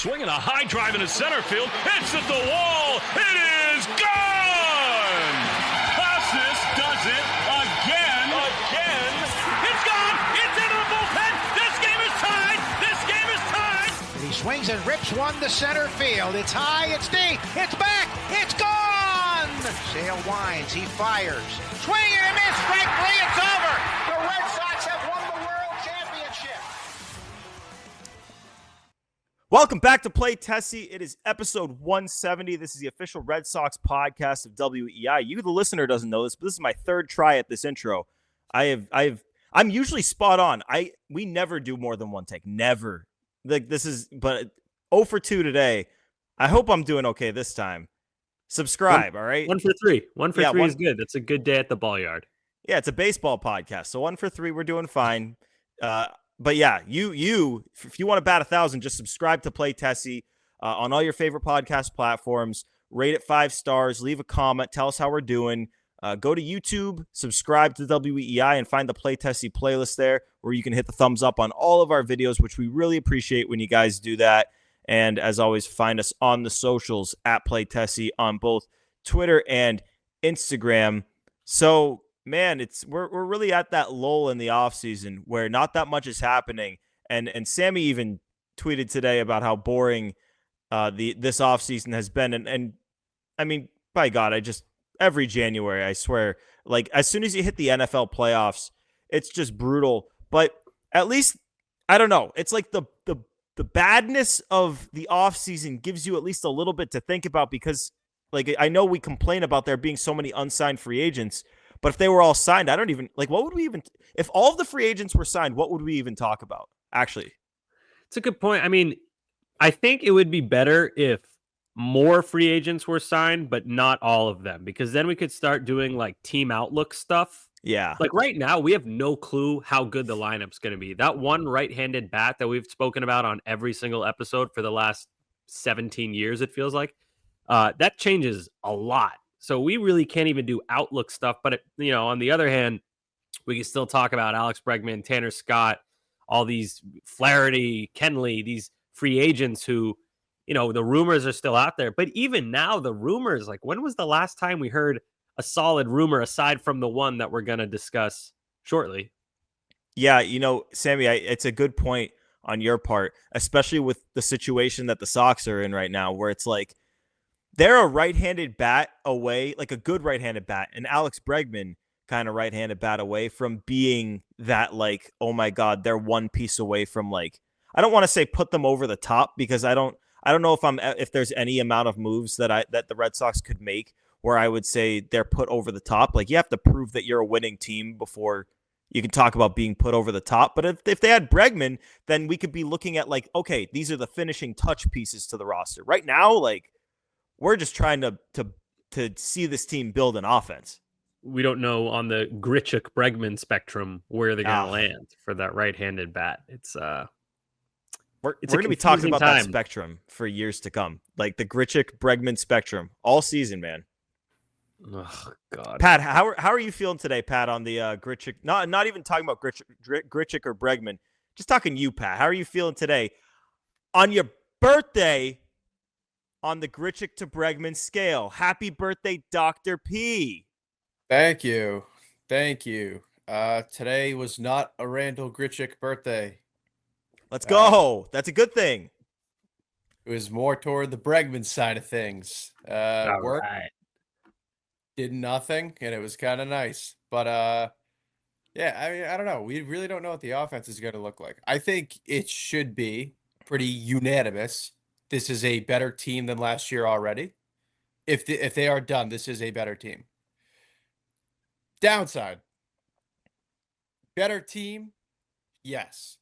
Swinging a high drive into center field. Hits at the wall. It is gone! Costas does it again. It's gone! It's into the bullpen! This game is tied! This game is tied! He swings and rips one to center field. It's high, it's deep, it's back, it's gone! Sale winds, he fires. Swing and a miss, strike three, it's over! The Red Sox have won the World Championship! Welcome back to Play Tessie. It is episode 170. This is the official Red Sox podcast of WEI. You, the listener, doesn't know this, but this is my third try at this intro. I'm usually spot on. We never do more than one take. Never. Like this is, but 0 for 2 today. I hope I'm doing okay this time. Subscribe, all right? 1 for 3. 1 for 3 is good. That's a good day at the ball yard. Yeah, it's a baseball podcast. So 1 for 3, we're doing fine. But yeah, you, if you want to bat 1,000, just subscribe to Play Tessie on all your favorite podcast platforms. Rate it 5 stars. Leave a comment. Tell us how we're doing. Go to YouTube, subscribe to WEI, and find the Play Tessie playlist there where you can hit the thumbs up on all of our videos, which we really appreciate when you guys do that. And as always, find us on the socials at Play Tessie on both Twitter and Instagram. So, man, we're really at that lull in the offseason where not that much is happening. And Sammy even tweeted today about how boring this offseason has been. And I mean, by God, every January, I swear, like as soon as you hit the NFL playoffs, it's just brutal. But at least, I don't know, it's like the badness of the offseason gives you at least a little bit to think about because, like, I know we complain about there being so many unsigned free agents, but if they were all signed, I don't even, like, what would we even, if all of the free agents were signed, what would we even talk about, actually? It's a good point. I mean, I think it would be better if more free agents were signed, but not all of them, because then we could start doing, like, team outlook stuff. Yeah. Like, right now, we have no clue how good the lineup's going to be. That one right-handed bat that we've spoken about on every single episode for the last 17 years, it feels like, that changes a lot. So we really can't even do outlook stuff. But, on the other hand, we can still talk about Alex Bregman, Tanner Scott, all these Flaherty, Kenley, these free agents who, the rumors are still out there. But even now, the rumors, like, when was the last time we heard a solid rumor aside from the one that we're going to discuss shortly? Yeah, Sammy, it's a good point on your part, especially with the situation that the Sox are in right now, where it's like they're a right-handed bat away, like a good right-handed bat, and Alex Bregman kind of right-handed bat away from being that, like, oh my God, they're one piece away from, like, I don't want to say put them over the top because I don't know if there's any amount of moves that the Red Sox could make where I would say they're put over the top. Like, you have to prove that you're a winning team before you can talk about being put over the top. But if they had Bregman, then we could be looking at, like, okay, these are the finishing touch pieces to the roster. Right now, like, we're just trying to see this team build an offense. We don't know on the Grichuk-Bregman spectrum where they're going to land for that right-handed bat. We're going to be talking about that spectrum for years to come. Like the Grichuk-Bregman spectrum all season, man. Oh, God. Pat, how are you feeling today, Pat, on the Grichuk? Not even talking about Grichuk or Bregman. Just talking you, Pat. How are you feeling today on your birthday on the Grichuk to Bregman scale? Happy birthday, Dr. P. Thank you. Today was not a Randall Grichuk birthday. Let's go. That's a good thing. It was more toward the Bregman side of things. Work did nothing, and it was kind of nice. But yeah, I mean, I don't know. We really don't know what the offense is going to look like. I think it should be pretty unanimous. This is a better team than last year already. If they are done, this is a better team. Downside, better team, yes.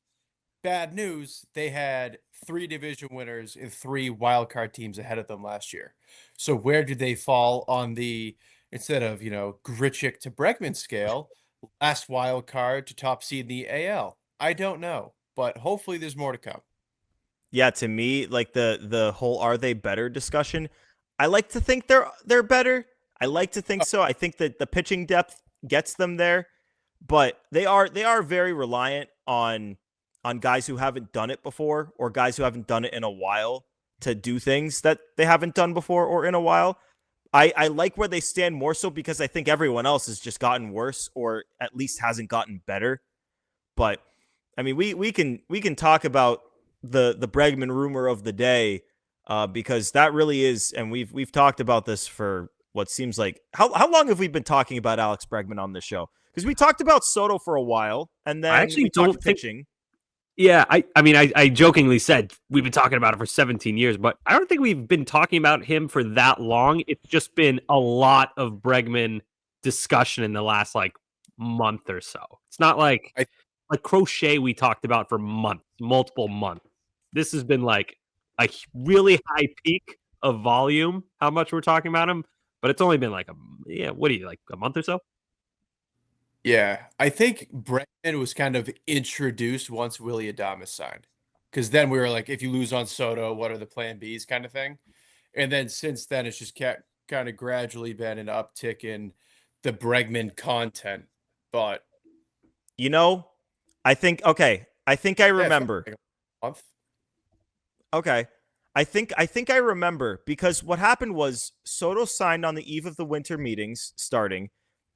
Bad news, they had 3 division winners and 3 wildcard teams ahead of them last year. So where did they fall on the, instead of, Grichuk to Bregman scale, last wildcard to top seed in the AL? I don't know, but hopefully there's more to come. Yeah, to me, like the whole are they better discussion, I like to think they're better. I like to think so. I think that the pitching depth gets them there, but they are very reliant on guys who haven't done it before or guys who haven't done it in a while. to do things that they haven't done before or in a while. I like where they stand more so because I think everyone else has just gotten worse or at least hasn't gotten better. But I mean, we can talk about the Bregman rumor of the day because that really is, and we've talked about this for what seems like how long have we been talking about Alex Bregman on this show? Because we talked about Soto for a while, and then I actually we talked pitching. Yeah, I mean, I jokingly said we've been talking about it for 17 years, but I don't think we've been talking about him for that long. It's just been a lot of Bregman discussion in the last like month or so. It's not like Crochet we talked about for months, multiple months. This has been like a really high peak of volume, how much we're talking about him, but it's only been like what do you like a month or so? Yeah, I think Bregman was kind of introduced once Willy Adames signed, because then we were like, if you lose on Soto, what are the plan Bs kind of thing? And then since then, it's just kind of gradually been an uptick in the Bregman content. But I think I remember. Like a month. Okay. I think I remember because what happened was Soto signed on the eve of the winter meetings starting,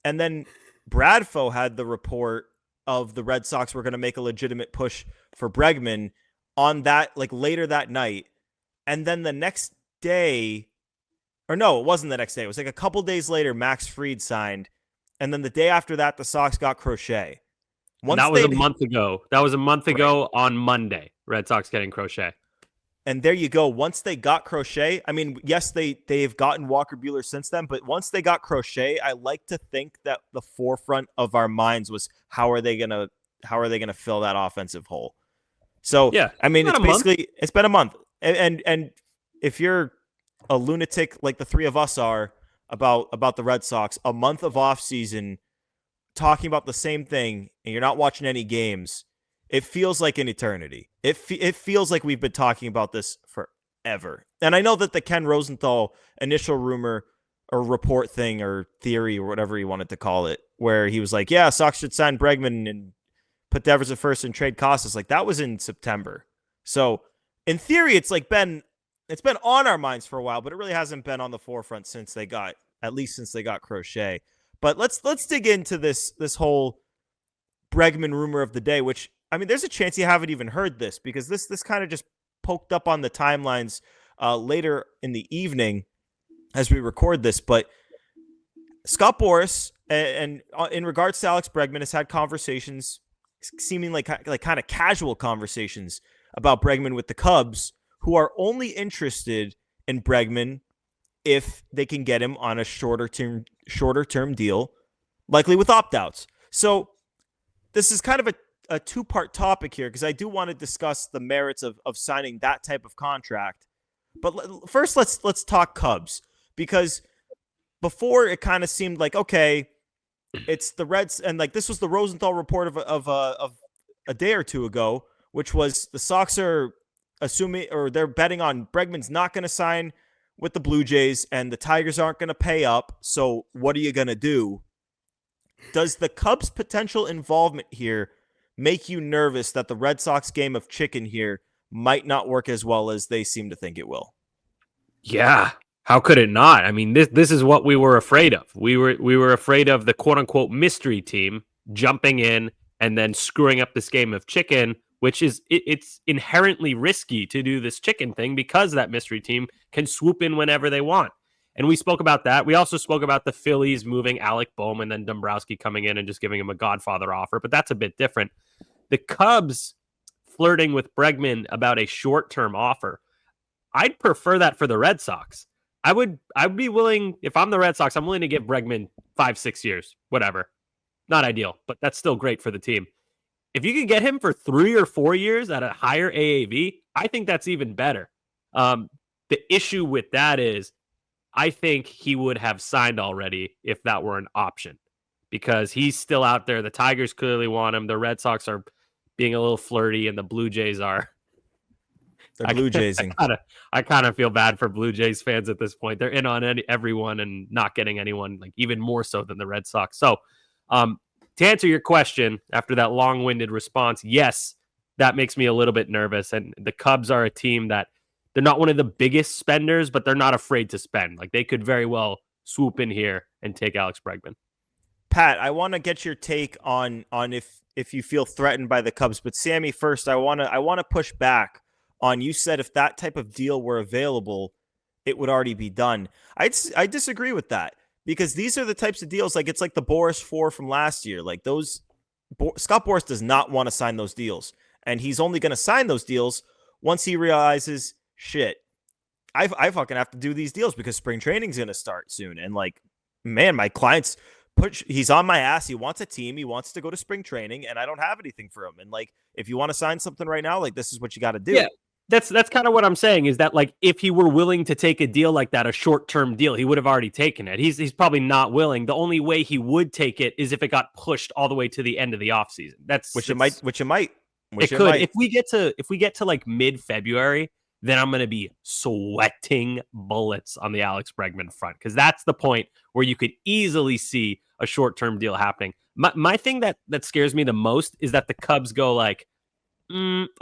and then Bradfo had the report of the Red Sox were going to make a legitimate push for Bregman on that, like later that night. And then the next day, or no, it wasn't the next day. It was like a couple days later, Max Fried signed. And then the day after that, the Sox got Crochet. That was a month ago. That was a month ago on Monday, Red Sox getting Crochet. And there you go. Once they got Crochet, I mean, yes, they've gotten Walker Buehler since then, but once they got Crochet, I like to think that the forefront of our minds was how are they gonna fill that offensive hole? So yeah, I mean, it's been a month, and if you're a lunatic like the three of us are about the Red Sox, a month of offseason talking about the same thing, and you're not watching any games. It feels like an eternity. It feels like we've been talking about this forever. And I know that the Ken Rosenthal initial rumor or report thing or theory or whatever you wanted to call it, where he was like, yeah, Sox should sign Bregman and put Devers at first and trade Costas. Like that was in September. So in theory, it's been on our minds for a while, but it really hasn't been on the forefront since they got Crochet. But let's dig into this whole Bregman rumor of the day, which, I mean, there's a chance you haven't even heard this because this kind of just poked up on the timelines later in the evening as we record this. But Scott Boras, and in regards to Alex Bregman, has had conversations, seeming like kind of casual conversations about Bregman with the Cubs, who are only interested in Bregman if they can get him on a shorter term deal, likely with opt-outs. So this is kind of a two-part topic here because I do want to discuss the merits of signing that type of contract. But first, let's talk Cubs, because before it kind of seemed like, okay, it's the Reds, and like this was the Rosenthal report of a day or two ago, which was the Sox are assuming, or they're betting on Bregman's not going to sign with the Blue Jays and the Tigers aren't going to pay up. So what are you going to do? Does the Cubs' potential involvement here make you nervous that the Red Sox game of chicken here might not work as well as they seem to think it will? Yeah. How could it not? I mean, this is what we were afraid of. We were afraid of the quote unquote mystery team jumping in and then screwing up this game of chicken, which is it's inherently risky to do this chicken thing because that mystery team can swoop in whenever they want. And we spoke about that. We also spoke about the Phillies moving Alec Bohm and then Dombrowski coming in and just giving him a Godfather offer, but that's a bit different. The Cubs flirting with Bregman about a short-term offer. I'd prefer that for the Red Sox. I'd be willing, if I'm the Red Sox, I'm willing to give Bregman 5-6 years, whatever. Not ideal, but that's still great for the team. If you could get him for 3 or 4 years at a higher AAV, I think that's even better. The issue with that is I think he would have signed already if that were an option because he's still out there. The Tigers clearly want him. The Red Sox are being a little flirty and the Blue Jays are. They're Blue Jaysing. I kind of feel bad for Blue Jays fans at this point. They're in on everyone and not getting anyone, like even more so than the Red Sox. So to answer your question after that long-winded response, yes, that makes me a little bit nervous. And the Cubs are a team that They're not one of the biggest spenders, but they're not afraid to spend. Like they could very well swoop in here and take Alex Bregman. Pat, I want to get your take on if you feel threatened by the Cubs. But Sammy, first, I want to push back on you said if that type of deal were available, it would already be done. I disagree with that because these are the types of deals like it's like the Boris 4 from last year. Like those, Scott Boras does not want to sign those deals, and he's only going to sign those deals once he realizes shit. I fucking have to do these deals because spring training's going to start soon, and like, man, my client's he's on my ass. He wants a team. He wants to go to spring training, and I don't have anything for him. And like, if you want to sign something right now, like this is what you got to do. Yeah, that's kind of what I'm saying is that like if he were willing to take a deal like that, a short-term deal, he would have already taken it. He's probably not willing. The only way he would take it is if it got pushed all the way to the end of the offseason. Which it might. If we get to like mid-February, then I'm going to be sweating bullets on the Alex Bregman front because that's the point where you could easily see a short-term deal happening. My thing that scares me the most is that the Cubs go like,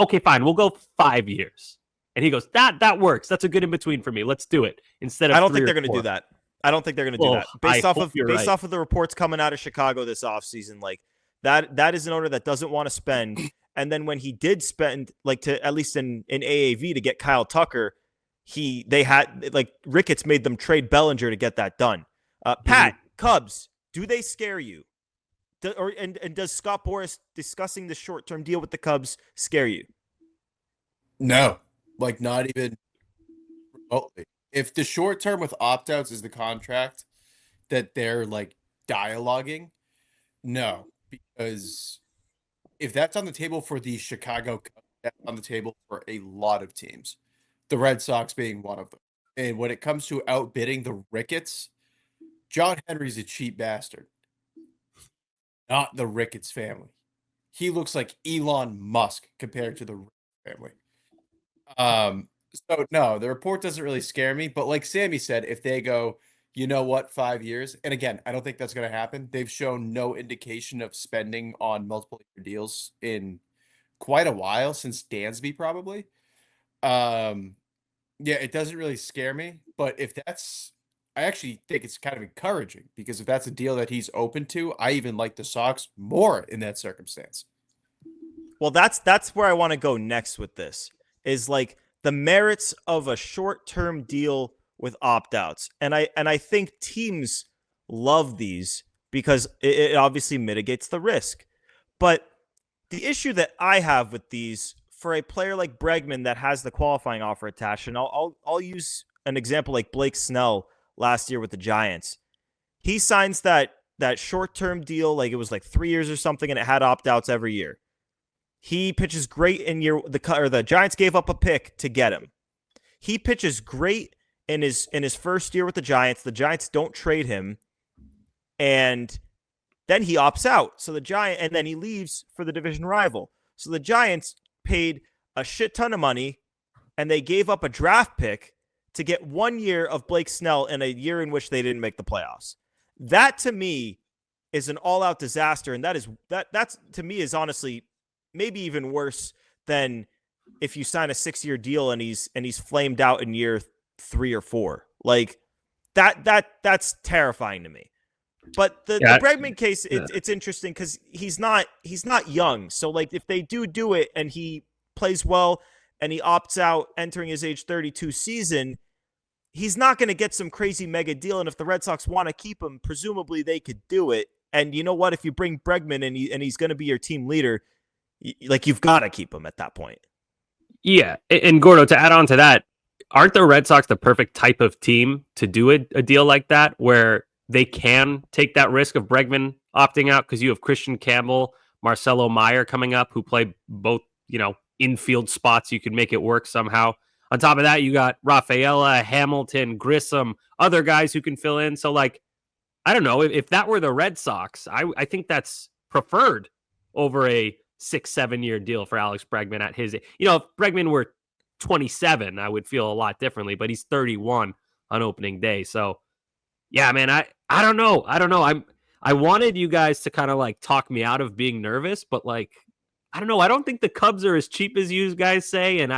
okay, fine, we'll go 5 years. And he goes, that works. That's a good in-between for me. Let's do it. Instead of I don't think they're going to do that. I don't think they're going to do that. Based off of the reports coming out of Chicago this offseason, like that is an owner that doesn't want to spend. And then when he did spend, like to at least in AAV to get Kyle Tucker, they had like Ricketts made them trade Bellinger to get that done. Pat, Cubs, do they scare you? And does Scott Boras discussing the short-term deal with the Cubs scare you? No, like not even remotely. If the short term with opt-outs is the contract that they're like dialoguing, no, because if that's on the table for the Chicago Cubs, that's on the table for a lot of teams, the Red Sox being one of them. And when it comes to outbidding the Ricketts, John Henry's a cheap bastard. Not the Ricketts family. He looks like Elon Musk compared to the Ricketts family. So no, the report doesn't really scare me. But like Sammy said, if they go, you know what, 5 years, and again, I don't think that's going to happen. They've shown no indication of spending on multiple year deals in quite a while, since Dansby probably. Yeah, it doesn't really scare me. But if that's, I actually think it's kind of encouraging because if that's a deal that he's open to, I even like the Sox more in that circumstance. Well, that's where I want to go next with this is like the merits of a short-term deal with opt-outs. And I think teams love these because it obviously mitigates the risk. But the issue that I have with these for a player like Bregman that has the qualifying offer attached, and I'll use an example like Blake Snell last year with the Giants. He signs that short-term deal, like it was like 3 years or something, and it had opt-outs every year. He pitches great in the Giants gave up a pick to get him. He pitches great in his first year with the Giants. The Giants don't trade him, and then he opts out. And then he leaves for the division rival. So the Giants paid a shit ton of money, and they gave up a draft pick to get 1 year of Blake Snell in a year in which they didn't make the playoffs. That to me is an all-out disaster, and that's to me is honestly maybe even worse than if you sign a 6-year deal and he's flamed out in year 3 or 4. Like that's terrifying to me. But the Bregman case, it's interesting because he's not young. So like if they do it and he plays well and he opts out entering his age 32 season, he's not going to get some crazy mega deal. And if the Red Sox want to keep him, presumably they could do it. And you know what? If you bring Bregman and he's going to be your team leader, like you've got to keep him at that point. Yeah. And Gordo, to add on to that, aren't the Red Sox the perfect type of team to do a deal like that where they can take that risk of Bregman opting out because you have Christian Campbell, Marcelo Meyer coming up who play both, infield spots. You could make it work somehow. On top of that, you got Rafaela, Hamilton, Grissom, other guys who can fill in. So like, I don't know if that were the Red Sox, I think that's preferred over a 6-7 year deal for Alex Bregman at his, if Bregman were 27, I would feel a lot differently, but he's 31 on opening day. So yeah, man, I don't know. I wanted you guys to kind of like talk me out of being nervous, but like, I don't know. I don't think the Cubs are as cheap as you guys say. And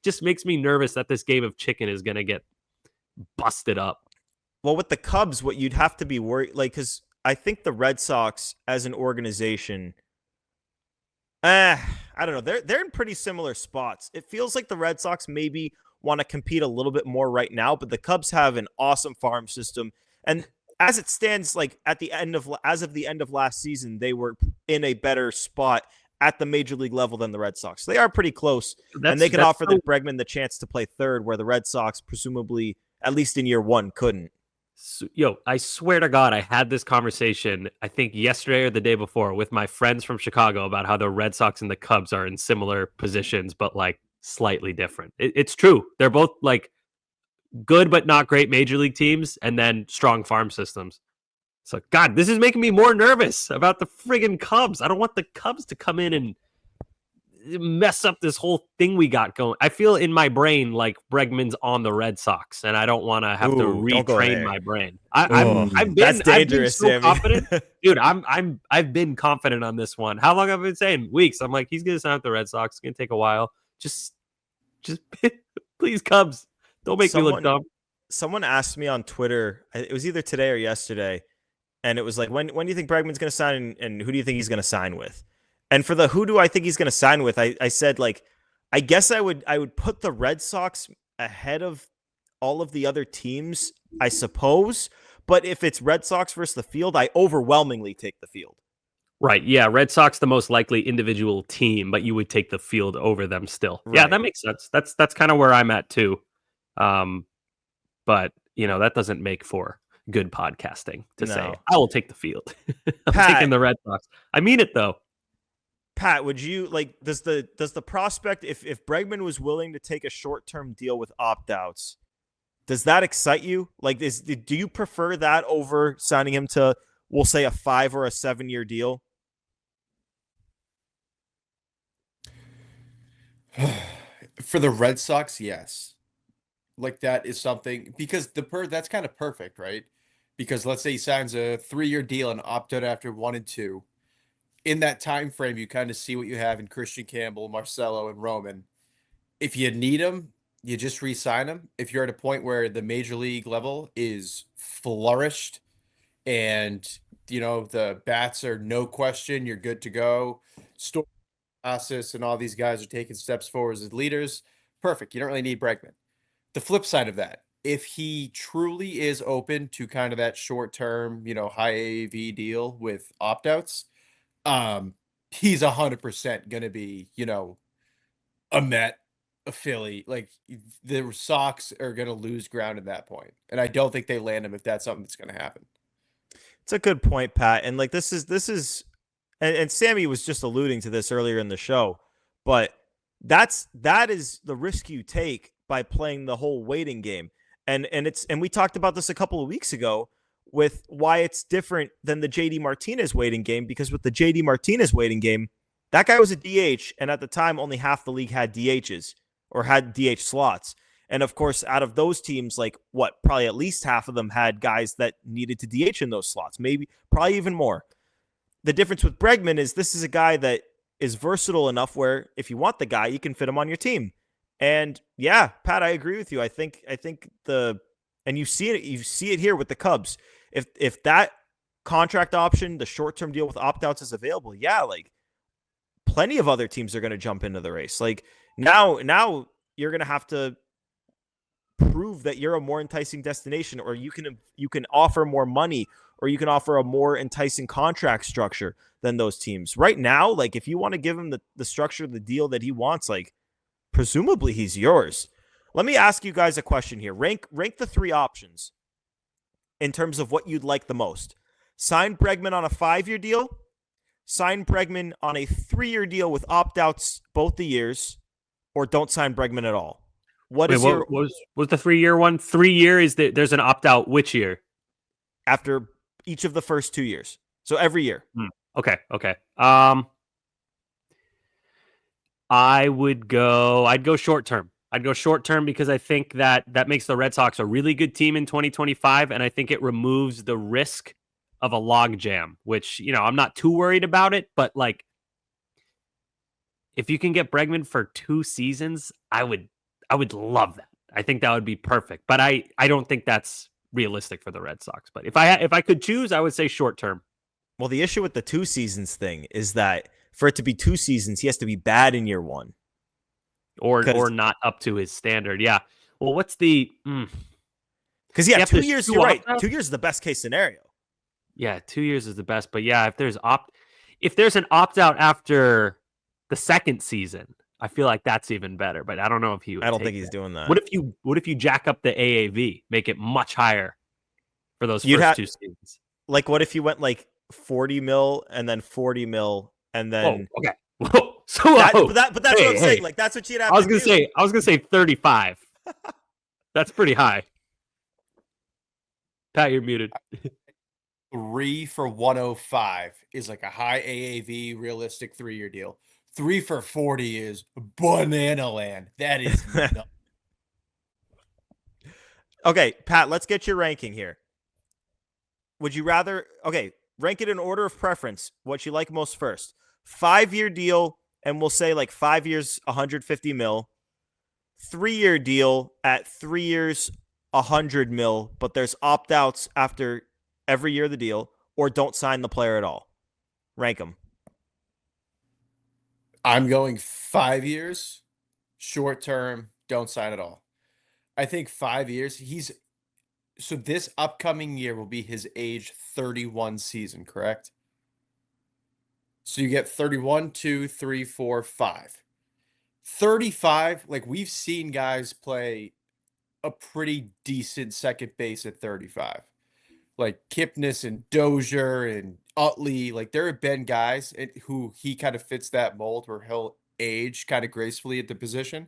just makes me nervous that this game of chicken is going to get busted up. Well, with the Cubs, what you'd have to be worried, like, because I think the Red Sox as an organization, I don't know, they're in pretty similar spots. It feels like the Red Sox maybe want to compete a little bit more right now, but the Cubs have an awesome farm system, and as it stands, like as of the end of last season, they were in a better spot at the major league level than the Red Sox. They are pretty close, and they can offer the Bregman the chance to play third, where the Red Sox presumably, at least in year one, couldn't. Yo, I swear to God, I had this conversation, I think yesterday or the day before, with my friends from Chicago about how the Red Sox and the Cubs are in similar positions, but like slightly different. It's true. They're both like good but not great major league teams, and then strong farm systems. So, God, this is making me more nervous about the friggin' Cubs. I don't want the Cubs to come in and mess up this whole thing we got going. I feel in my brain like Bregman's on the Red Sox, and I don't want to have to retrain my brain. I've been so confident, dude. I've been confident on this one. How long have I been saying? Weeks. I'm like, he's gonna sign with the Red Sox. It's gonna take a while. Just please, Cubs, don't make me look dumb. Someone asked me on Twitter. It was either today or yesterday, and it was like, when do you think Bregman's gonna sign, and who do you think he's gonna sign with? And for the who do I think he's going to sign with, I said, like, I guess I would put the Red Sox ahead of all of the other teams, I suppose. But if it's Red Sox versus the field, I overwhelmingly take the field. Right. Yeah. Red Sox, the most likely individual team, but you would take the field over them still. Right. Yeah, that makes sense. That's kind of where I'm at too. But that doesn't make for good podcasting to say, I will take the field. I'm taking the Red Sox. I mean it though. Pat, would you does the prospect, if Bregman was willing to take a short-term deal with opt-outs, does that excite you? Like, do you prefer that over signing him to, we'll say, a 5 or a 7-year deal? For the Red Sox, yes. Like, that is something, because that's kind of perfect, right? Because let's say he signs a 3-year deal and opt out after 1 and 2. In that time frame, you kind of see what you have in Christian Campbell, Marcelo, and Roman. If you need them, you just re-sign them. If you're at a point where the major league level is flourished and, the bats are no question, you're good to go. Storasis and all these guys are taking steps forward as leaders. Perfect. You don't really need Bregman. The flip side of that, if he truly is open to kind of that short-term, high AAV deal with opt-outs, he's 100% going to be, a Met, a Philly. Like, the Sox are going to lose ground at that point. And I don't think they land him if that's something that's going to happen. It's a good point, Pat. And like, this is, and Sammy was just alluding to this earlier in the show, but that is the risk you take by playing the whole waiting game. And we talked about this a couple of weeks ago, with why it's different than the JD Martinez waiting game, because with the JD Martinez waiting game, that guy was a DH, and at the time, only half the league had DHs or had DH slots. And of course, out of those teams, probably at least half of them had guys that needed to DH in those slots, probably even more. The difference with Bregman is this is a guy that is versatile enough where if you want the guy, you can fit him on your team. And yeah, Pat, I agree with you. I think and you see it here with the Cubs. If that contract option, the short-term deal with opt-outs is available, plenty of other teams are going to jump into the race. Like, now you're going to have to prove that you're a more enticing destination, or you can offer more money, or you can offer a more enticing contract structure than those teams. Right now, like, if you want to give him the structure of the deal that he wants, like, presumably he's yours. Let me ask you guys a question here. Rank the 3 options in terms of what you'd like the most. Sign Bregman on a 5-year deal, sign Bregman on a 3-year deal with opt-outs both the years, or don't sign Bregman at all. What was the 3-year one? 3-year is that there's an opt-out which year? After each of the first 2 years. So every year. Okay. I'd go short term. I'd go short term because I think that makes the Red Sox a really good team in 2025, and I think it removes the risk of a log jam, which, I'm not too worried about it, but like, if you can get Bregman for 2 seasons, I would I would love that. I think that would be perfect. But I don't think that's realistic for the Red Sox. But if I could choose, I would say short term. Well, the issue with the 2 seasons thing is that for it to be 2 seasons, he has to be bad in year 1. Or not up to his standard. Yeah. Well, what's the... Because, 2 years, you're right. 2 years is the best case scenario. Yeah, 2 years is the best. But yeah, if there's an opt-out after the second season, I feel like that's even better. But I don't know if he would. I don't think he's doing that. What if you jack up the AAV, make it much higher for those first 2 seasons? Like, what if you went like 40 mil and then 40 mil and then... Oh, okay. Whoa. So, but that's what I'm saying. Like, that's what you'd have to do. I was gonna say 35. That's pretty high. Pat, you're muted. 3 for 105 is like a high AAV realistic 3-year deal. 3 for 40 is banana land. That is nuts. Okay, Pat, let's get your ranking here. Would you rather... Okay, rank it in order of preference. What you like most first. 5-year deal, and we'll say like 5 years, 150 mil. 3-year deal at 3 years, 100 mil, but there's opt-outs after every year of the deal, or don't sign the player at all. Rank them. I'm going 5 years, short term, don't sign at all. I think 5 years, so this upcoming year will be his age 31 season, correct? So you get 31, 2, 3, 4, 5. 35, like we've seen guys play a pretty decent second base at 35. Like Kipnis and Dozier and Utley, like there have been guys who he kind of fits that mold where he'll age kind of gracefully at the position.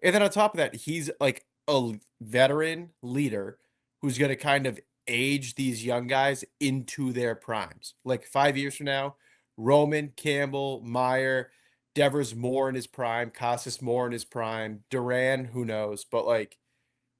And then on top of that, he's like a veteran leader who's going to kind of age these young guys into their primes. Like 5 years from now, Roman, Campbell, Meyer, Devers more in his prime, Casas more in his prime, Duran, who knows, but like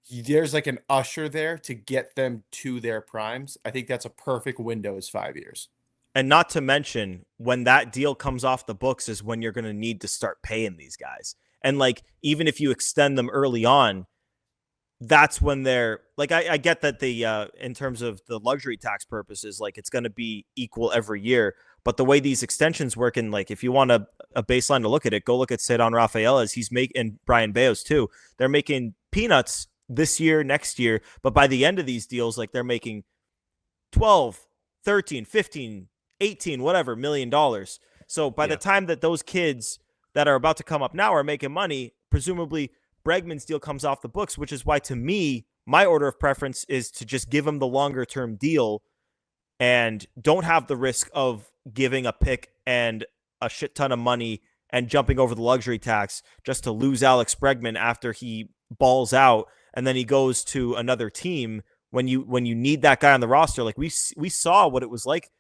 there's like an usher there to get them to their primes. I think that's a perfect window is 5 years. And not to mention, when that deal comes off the books is when you're going to need to start paying these guys. And like, even if you extend them early on, that's when they're like, I get that in terms of the luxury tax purposes, like it's going to be equal every year. But the way these extensions work, and like, if you want a baseline to look at it, go look at Cedon Rafael and Brian Bayos too. They're making peanuts this year, next year. But by the end of these deals, like they're making 12, 13, 15, 18, whatever, $1 million. So by the time that those kids that are about to come up now are making money, presumably Bregman's deal comes off the books, which is why, to me, my order of preference is to just give him the longer term deal and don't have the risk of giving a pick and a shit ton of money and jumping over the luxury tax just to lose Alex Bregman after he balls out and then he goes to another team when you need that guy on the roster. Like we saw what it was like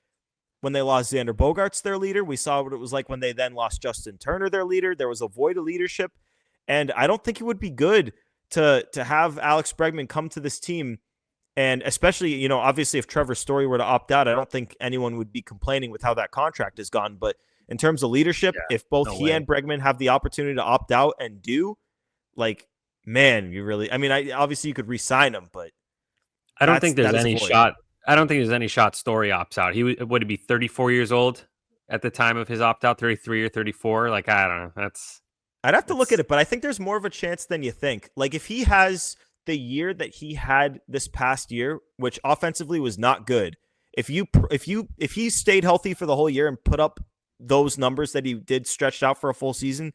when they lost Xander Bogaerts, their leader. We saw what it was like when they then lost Justin Turner, their leader. There was a void of leadership. And I don't think it would be good to have Alex Bregman come to this team. And especially, obviously if Trevor Story were to opt out, I don't think anyone would be complaining with how that contract has gone. But in terms of leadership, if both and Bregman have the opportunity to opt out and like, man, obviously you could re-sign him, but I don't think there's any shot. I don't think there's any shot Story opts out. He would be 34 years old at the time of his opt out, 33 or 34. Like, I don't know. I'd have to look at it, but I think there's more of a chance than you think. Like if he has the year that he had this past year, which offensively was not good, if he stayed healthy for the whole year and put up those numbers that he did stretched out for a full season,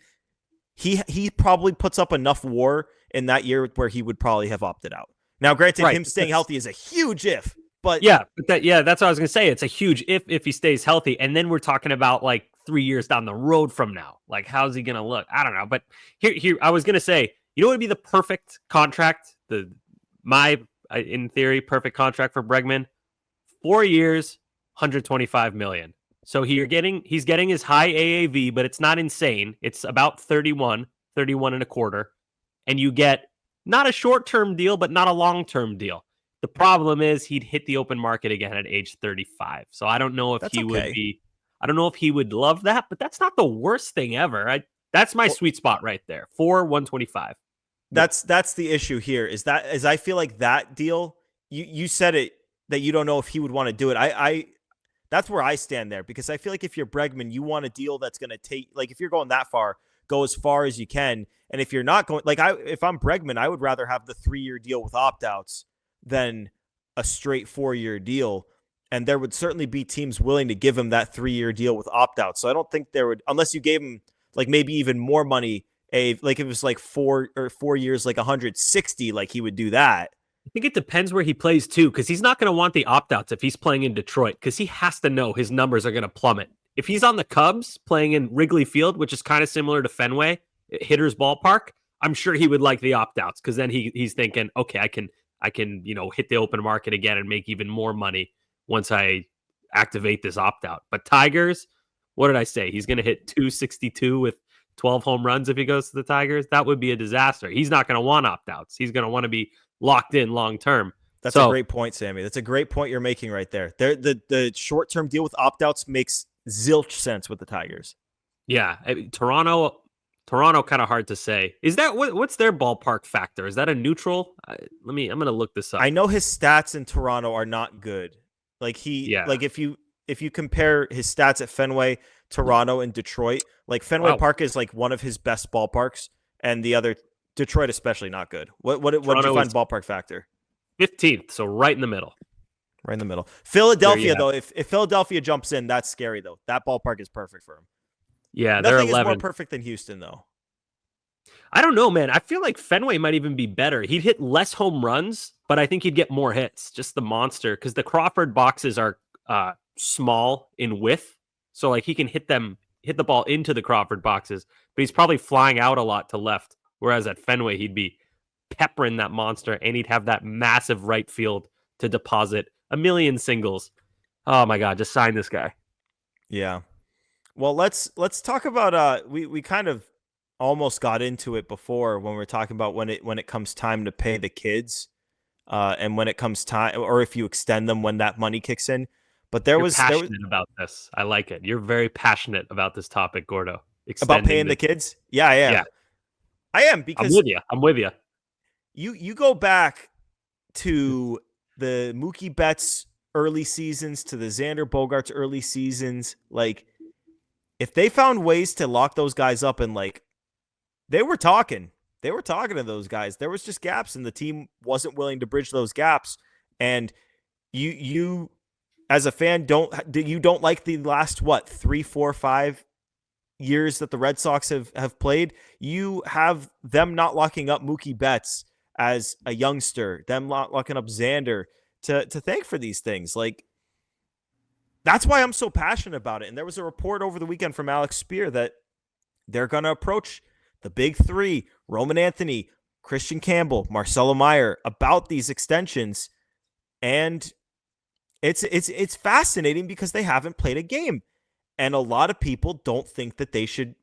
he probably puts up enough WAR in that year where he would probably have opted out. Now, granted, him staying healthy is a huge if, but that's what I was gonna say. It's a huge if he stays healthy, and then we're talking about like 3 years down the road from now. Like, how's he gonna look? I don't know. But here, I was gonna say, what would be the perfect contract? In theory, perfect contract for Bregman. 4 years, $125 million. So he's getting his high AAV, but it's not insane. It's about 31 and a quarter. And you get not a short-term deal, but not a long-term deal. The problem is he'd hit the open market again at age 35. So I don't know if I don't know if he would love that, but that's not the worst thing ever. That's my sweet spot right there. 125. That's the issue here. Is I feel like that deal. You said it that you don't know if he would want to do it. I that's where I stand there, because I feel like if you're Bregman, you want a deal that's going to take, like, if you're going that far, go as far as you can. And if you're not going, like, if I'm Bregman, I would rather have the 3-year deal with opt-outs than a straight 4-year deal. And there would certainly be teams willing to give him that 3-year deal with opt-outs. So I don't think there would, unless you gave him like maybe even more money, like it was like 4 years, like 160, like he would do that. I think it depends where he plays too, because he's not going to want the opt-outs if he's playing in Detroit, because he has to know his numbers are going to plummet. If he's on the Cubs playing in Wrigley Field, which is kind of similar to Fenway, hitter's ballpark, I'm sure he would like the opt-outs, because then he's thinking, okay, I can hit the open market again and make even more money once I activate this opt-out. But Tigers, what did I say? He's going to hit 262 with 12 home runs if he goes to the Tigers. That would be a disaster. He's not going to want opt-outs. He's going to want to be locked in long term. That's a great point, Sammy. That's a great point you're making right there. The short-term deal with opt-outs makes zilch sense with the Tigers. Yeah, Toronto kind of hard to say. Is that what's their ballpark factor? Is that a neutral? I'm going to look this up. I know his stats in Toronto are not good. Like like if you compare his stats at Fenway, Toronto, and Detroit, like Fenway Park is like one of his best ballparks, and the other, Detroit especially, not good. What did you find ballpark factor? 15th, so right in the middle. Right in the middle. Philadelphia, though, if Philadelphia jumps in, that's scary, though. That ballpark is perfect for him. Yeah, Nothing they're 11. is more perfect than Houston, though. I don't know, man. I feel like Fenway might even be better. He'd hit less home runs, but I think he'd get more hits. Just the monster, because the Crawford boxes are small in width, so like he can hit the ball into the Crawford boxes, but he's probably flying out a lot to left. Whereas at Fenway, he'd be peppering that monster, and he'd have that massive right field to deposit a million singles. Oh my God, just sign this guy. Yeah. Well, let's talk about we kind of almost got into it before when we were talking about when it comes time to pay the kids, and when it comes time, or if you extend them when that money kicks in. But You're passionate about this. I like it. You're very passionate about this topic, Gordo. About paying the kids? Yeah, I am. Yeah. I am, because I'm with you. You go back to the Mookie Betts early seasons, to the Xander Bogaerts early seasons. Like, if they found ways to lock those guys up, and like they were talking to those guys, there was just gaps, and the team wasn't willing to bridge those gaps. And you as a fan don't like the last 3, 4, 5 years that the Red Sox have played. You have them not locking up Mookie Betts as a youngster, them not locking up Xander to thank for these things. Like, that's why I'm so passionate about it. And there was a report over the weekend from Alex Spear that they're going to approach the big three, Roman Anthony, Christian Campbell, Marcelo Meyer, about these extensions. And it's fascinating because they haven't played a game. And a lot of people don't think that they should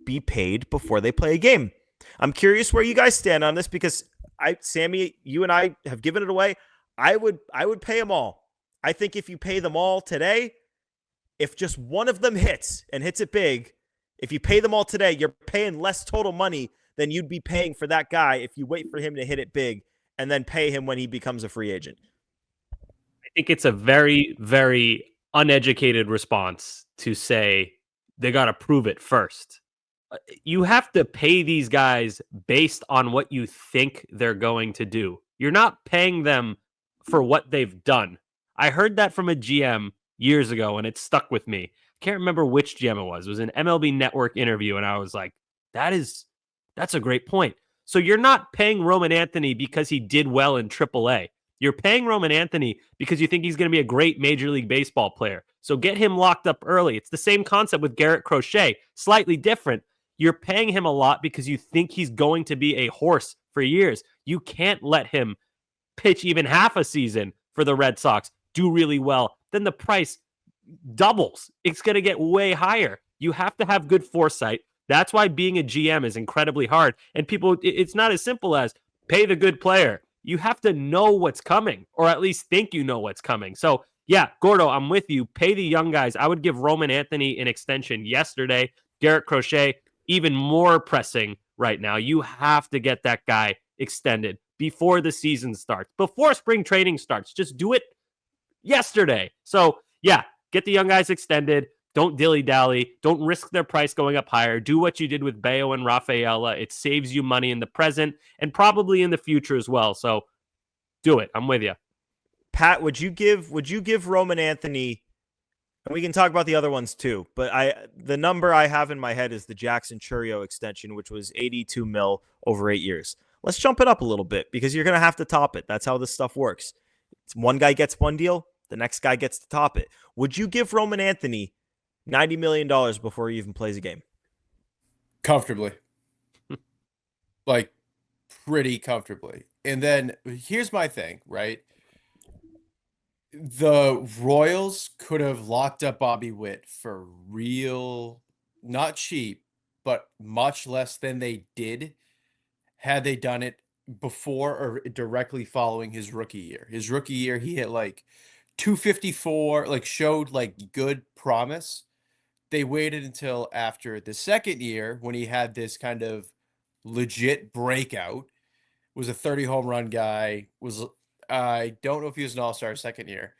be paid before they play a game. I'm curious where you guys stand on this, because Sammy, you and I have given it away. I would pay them all. I think if you pay them all today, if just one of them hits and hits it big, if you pay them all today, you're paying less total money than you'd be paying for that guy if you wait for him to hit it big and then pay him when he becomes a free agent. I think it's a very, very uneducated response to say they got to prove it first. You have to pay these guys based on what you think they're going to do. You're not paying them for what they've done. I heard that from a GM years ago, and it stuck with me. I can't remember which GM it was. It was an MLB Network interview, and I was like, that's a great point. So you're not paying Roman Anthony because he did well in AAA. You're paying Roman Anthony because you think he's going to be a great Major League Baseball player. So get him locked up early. It's the same concept with Garrett Crochet, slightly different. You're paying him a lot because you think he's going to be a horse for years. You can't let him pitch even half a season for the Red Sox, do really well. Then the price doubles. It's going to get way higher. You have to have good foresight. That's why being a GM is incredibly hard. And people, it's not as simple as pay the good player. You have to know what's coming, or at least think you know what's coming. So, yeah, Gordo, I'm with you. Pay the young guys. I would give Roman Anthony an extension yesterday. Garrett Crochet, even more pressing right now. You have to get that guy extended before the season starts, before spring training starts. Just do it yesterday. So, yeah, get the young guys extended. Don't dilly-dally. Don't risk their price going up higher. Do what you did with Bayo and Rafaela. It saves you money in the present and probably in the future as well. So do it. I'm with you. Pat, would you give Roman Anthony, and we can talk about the other ones too, but the number I have in my head is the Jackson Churio extension, which was 82 mil over 8 years. Let's jump it up a little bit because you're going to have to top it. That's how this stuff works. It's one guy gets one deal, the next guy gets to top it. Would you give Roman Anthony $90 million before he even plays a game? Comfortably. Like, pretty comfortably. And then here's my thing, right? The Royals could have locked up Bobby Witt for real, not cheap, but much less than they did had they done it before or directly following his rookie year. His rookie year, he hit like 254, like showed like good promise. They waited until after the second year when he had this kind of legit breakout, was a 30 home run guy, I don't know if he was an all-star second year.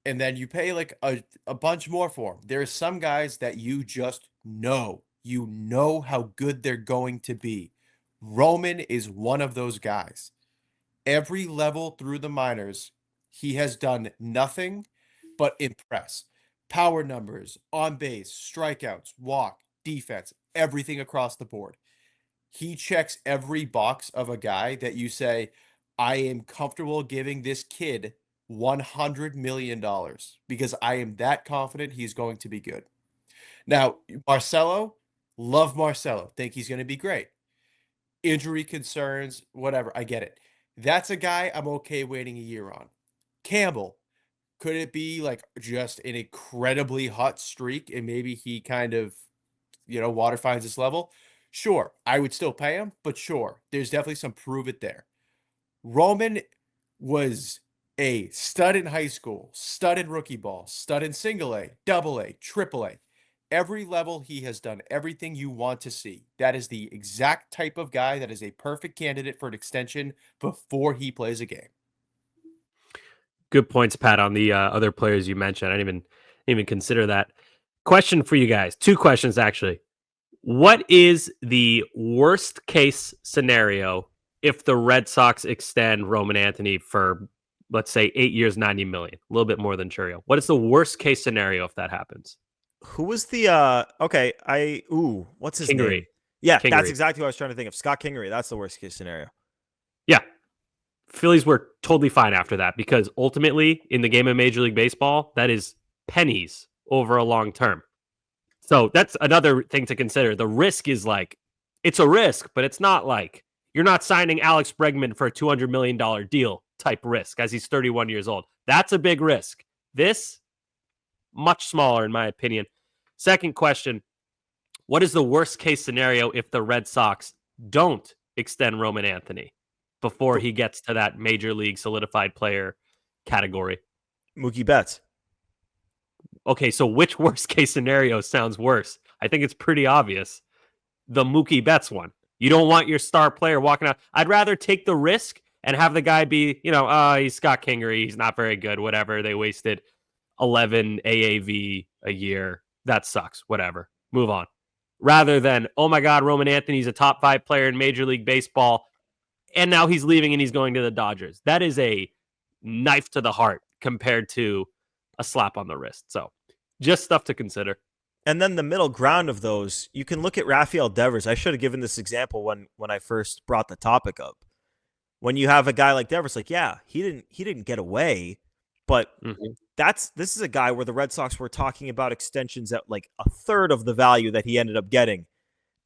And then you pay like a bunch more for him. There are some guys that you just know. You know how good they're going to be. Roman is one of those guys. Every level through the minors, he has done nothing but impress. Power numbers, on base, strikeouts, walk, defense, everything across the board. He checks every box of a guy that you say, I am comfortable giving this kid $100 million because I am that confident he's going to be good. Now, Marcelo, love Marcelo. Think he's going to be great. Injury concerns, whatever. I get it. That's a guy I'm okay waiting a year on. Campbell, could it be like just an incredibly hot streak and maybe he kind of, water finds his level? Sure. I would still pay him, but sure. There's definitely some prove it there. Roman was a stud in high school, stud in rookie ball, stud in single A, double A, triple A. Every level he has done everything you want to see. That is the exact type of guy that is a perfect candidate for an extension before he plays a game. Good points, Pat, on the other players you mentioned. I didn't even consider that. Question for you guys. 2 questions, actually. What is the worst case scenario if the Red Sox extend Roman Anthony for, let's say, 8 years, $90 million, a little bit more than Churio? What is the worst case scenario if that happens? Who was the what's his Kingery. name? Yeah, Kingery. That's exactly what I was trying to think of. Scott Kingery. That's the worst case scenario. Yeah. Phillies were totally fine after that because ultimately in the game of Major League Baseball, that is pennies over a long term. So that's another thing to consider. The risk is like, it's a risk, but it's not like you're not signing Alex Bregman for a $200 million deal type risk as he's 31 years old. That's a big risk. This, much smaller in my opinion. Second question, what is the worst case scenario if the Red Sox don't extend Roman Anthony before he gets to that major league solidified player category? Mookie Betts. Okay, so which worst case scenario sounds worse? I think it's pretty obvious. The Mookie Betts one. You don't want your star player walking out. I'd rather take the risk and have the guy be, he's Scott Kingery. He's not very good, whatever. They wasted 11 AAV a year. That sucks. Whatever. Move on. Rather than, oh my God, Roman Anthony's a top 5 player in Major League Baseball, and now he's leaving and he's going to the Dodgers. That is a knife to the heart compared to a slap on the wrist. So just stuff to consider. And then the middle ground of those, you can look at Rafael Devers. I should have given this example when I first brought the topic up. When you have a guy like Devers, like, yeah, he didn't get away, but this is a guy where the Red Sox were talking about extensions at like a third of the value that he ended up getting.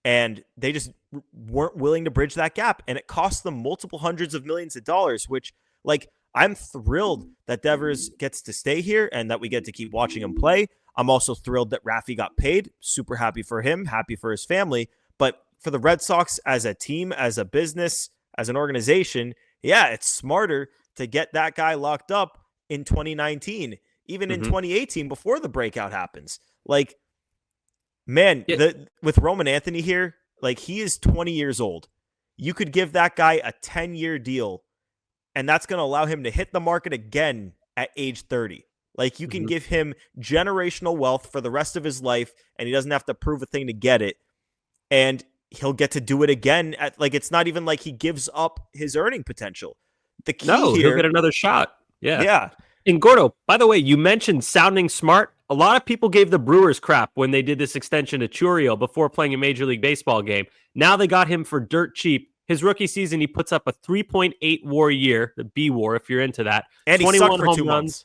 And they just weren't willing to bridge that gap. And it cost them multiple hundreds of millions of dollars, which, like, I'm thrilled that Devers gets to stay here and that we get to keep watching him play. I'm also thrilled that Rafi got paid. Super happy for him, happy for his family. But for the Red Sox as a team, as a business, as an organization, yeah, it's smarter to get that guy locked up in 2019, even in 2018 before the breakout happens. Like, man, with Roman Anthony here, Like, he is 20 years old. You could give that guy a 10-year deal, and that's going to allow him to hit the market again at age 30. Like, you can give him generational wealth for the rest of his life, and he doesn't have to prove a thing to get it. And he'll get to do it again. It's not even like he gives up his earning potential. The key here, he'll get another shot. Yeah. Yeah. And Gordo, by the way, you mentioned sounding smart. A lot of people gave the Brewers crap when they did this extension to Churio before playing a Major League Baseball game. Now they got him for dirt cheap. His rookie season, he puts up a 3.8 WAR a year, the B WAR, if you're into that. And he sucked for 2 months.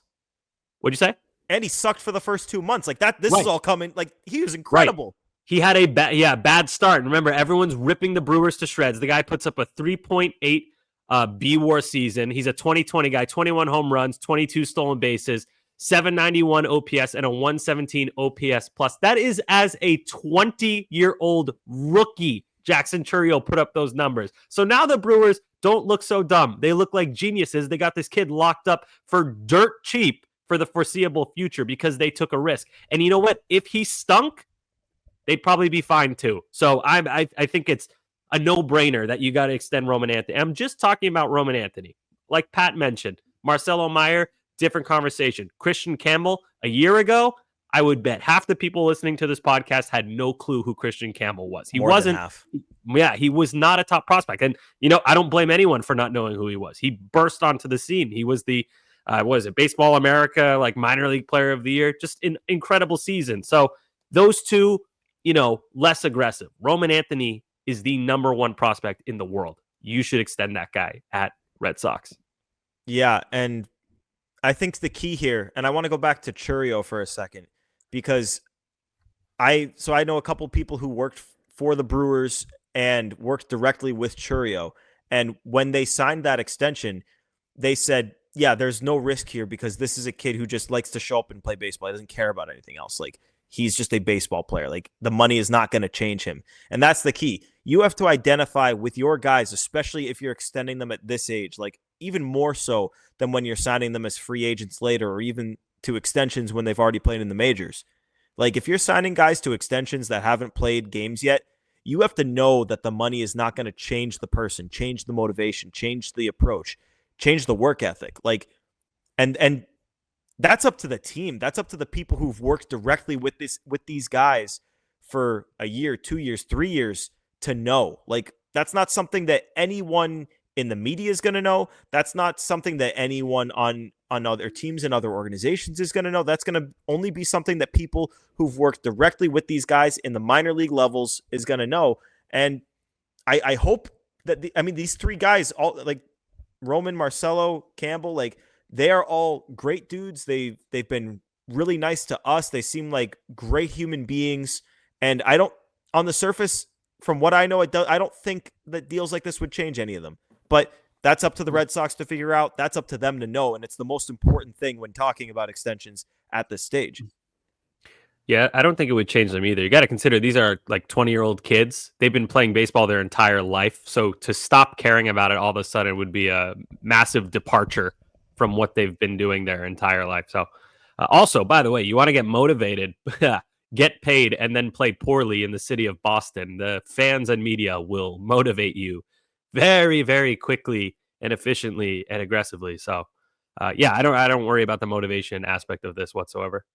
What'd you say? And he sucked for the first 2 months. Like that. This is all coming. Like, he was incredible. Right. He had a bad start. And remember, everyone's ripping the Brewers to shreds. The guy puts up a 3.8 B WAR season. He's a 2020 guy, 21 home runs, 22 stolen bases, 791 OPS, and a 117 OPS plus. That is as a 20-year-old rookie. Jackson Chourio put up those numbers. So now the Brewers don't look so dumb. They look like geniuses. They got this kid locked up for dirt cheap for the foreseeable future because they took a risk. And you know what? If he stunk, they'd probably be fine too. So I think it's a no-brainer that you got to extend Roman Anthony. I'm just talking about Roman Anthony. Like Pat mentioned, Marcelo Meyer, different conversation. Christian Campbell, a year ago, I would bet half the people listening to this podcast had no clue who Christian Campbell was. He wasn't. Yeah, he was not a top prospect. And, I don't blame anyone for not knowing who he was. He burst onto the scene. He was the, Baseball America, minor league player of the year. Just an incredible season. So those two, less aggressive. Roman Anthony is the number one prospect in the world. You should extend that guy at Red Sox. Yeah, and I think the key here, and I want to go back to Chourio for a second, because I know a couple people who worked for the Brewers and worked directly with Chourio, and when they signed that extension, they said, yeah, there's no risk here because this is a kid who just likes to show up and play baseball. He doesn't care about anything else. Like, he's just a baseball player. Like, the money is not going to change him. And that's the key. You have to identify with your guys, especially if you're extending them at this age, like even more so than when you're signing them as free agents later, or even to extensions when they've already played in the majors. Like, if you're signing guys to extensions that haven't played games yet, you have to know that the money is not going to change the person, change the motivation, change the approach, change the work ethic. Like, and that's up to the team. That's up to the people who've worked directly with these guys for a year, 2 years, 3 years to know. Like, that's not something that anyone in the media is going to know. That's not something that anyone on other teams and other organizations is going to know. That's going to only be something that people who've worked directly with these guys in the minor league levels is going to know. And I hope that these three guys, all like Roman, Marcelo, Campbell, like, they are all great dudes. They've been really nice to us. They seem like great human beings. And on the surface, from what I know, I don't think that deals like this would change any of them. But that's up to the Red Sox to figure out. That's up to them to know. And it's the most important thing when talking about extensions at this stage. Yeah, I don't think it would change them either. You got to consider these are like 20-year-old kids. They've been playing baseball their entire life. So to stop caring about it all of a sudden would be a massive departure from what they've been doing their entire life. So also, by the way, you want to get motivated, get paid, and then play poorly in the city of Boston. The fans and media will motivate you very, very quickly and efficiently and aggressively. So yeah, I don't worry about the motivation aspect of this whatsoever.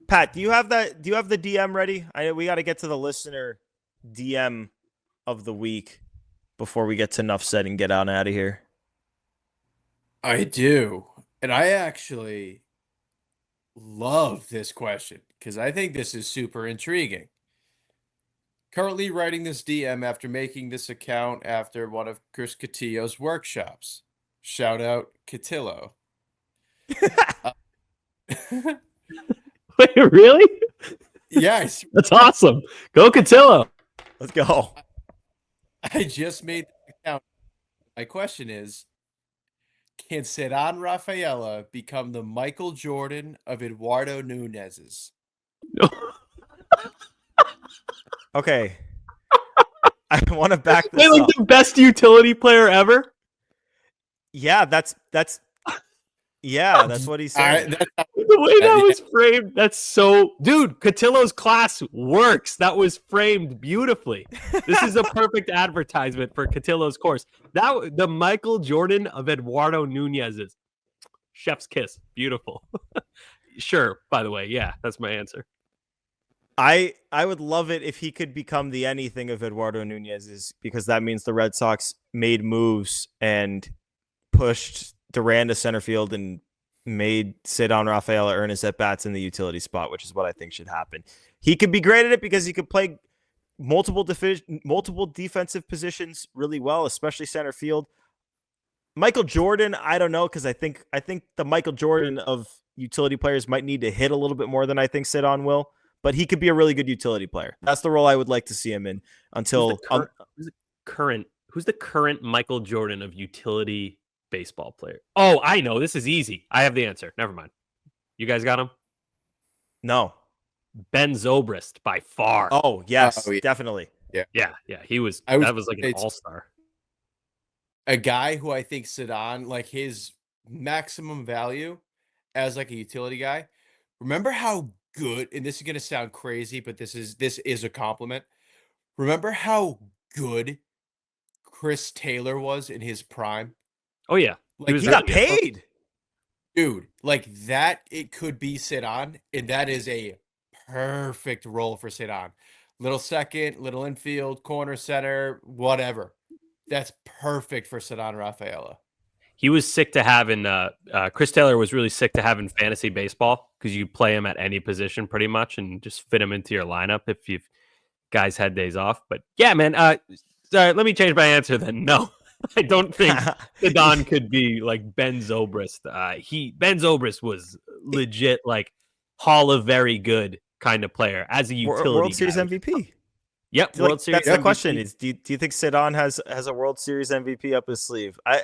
Pat, do you have the DM ready? We got to get to the listener DM of the week before we get to enough said and get out of here. I do. And I actually love this question because I think this is super intriguing. Currently writing this DM after making this account after one of Chris Cotillo's workshops. Shout out Cotillo. Wait, really? Yes. That's awesome. Go Cotillo. Let's go. I just made the account. My question is, can Cedar Rafaela become the Michael Jordan of Eduardo Nunez's? Okay. I want to back this Wait, like up. the best utility player ever? Yeah, that's Yeah, that's what he's saying. The way that was framed, that's so... Dude, Cotillo's class works. That was framed beautifully. This is a perfect advertisement for Cotillo's course. The Michael Jordan of Eduardo Nunez's. Chef's kiss. Beautiful. Sure, by the way. Yeah, that's my answer. I would love it if he could become the anything of Eduardo Nunez's, because that means the Red Sox made moves and pushed Duran to center field and made Cedar Rafaela earn his at-bats in the utility spot, which is what I think should happen. He could be great at it because he could play multiple defensive positions really well, especially center field. Michael Jordan, I don't know, because I think the Michael Jordan of utility players might need to hit a little bit more than I think Cedar will, but he could be a really good utility player. That's the role I would like to see him in until... Who's the current Michael Jordan of utility baseball player? Oh, I know. This is easy. I have the answer. Never mind. You guys got him? No. Ben Zobrist by far. Oh, yes, definitely. Yeah. He was. That was like an all-star. A guy who I think Cedar, like his maximum value as like a utility guy. Remember how good, and this is gonna sound crazy, but this is a compliment. Remember how good Chris Taylor was in his prime? Oh yeah, like he got paid, dude. Like that, it could be Cedar, and that is a perfect role for Cedar. Little second, little infield, corner, center, whatever. That's perfect for Cedar Rafaela. He was sick to have in Chris Taylor was really sick to have in fantasy baseball because you play him at any position pretty much and just fit him into your lineup if you guys had days off. But yeah, man. Sorry, let me change my answer then. No, I don't think Cedar could be like Ben Zobrist. Ben Zobrist was legit like Hall of Very Good kind of player as a utility World Series guy. MVP. Yep, World Series. That's the question: is do you think Cedar has a World Series MVP up his sleeve? I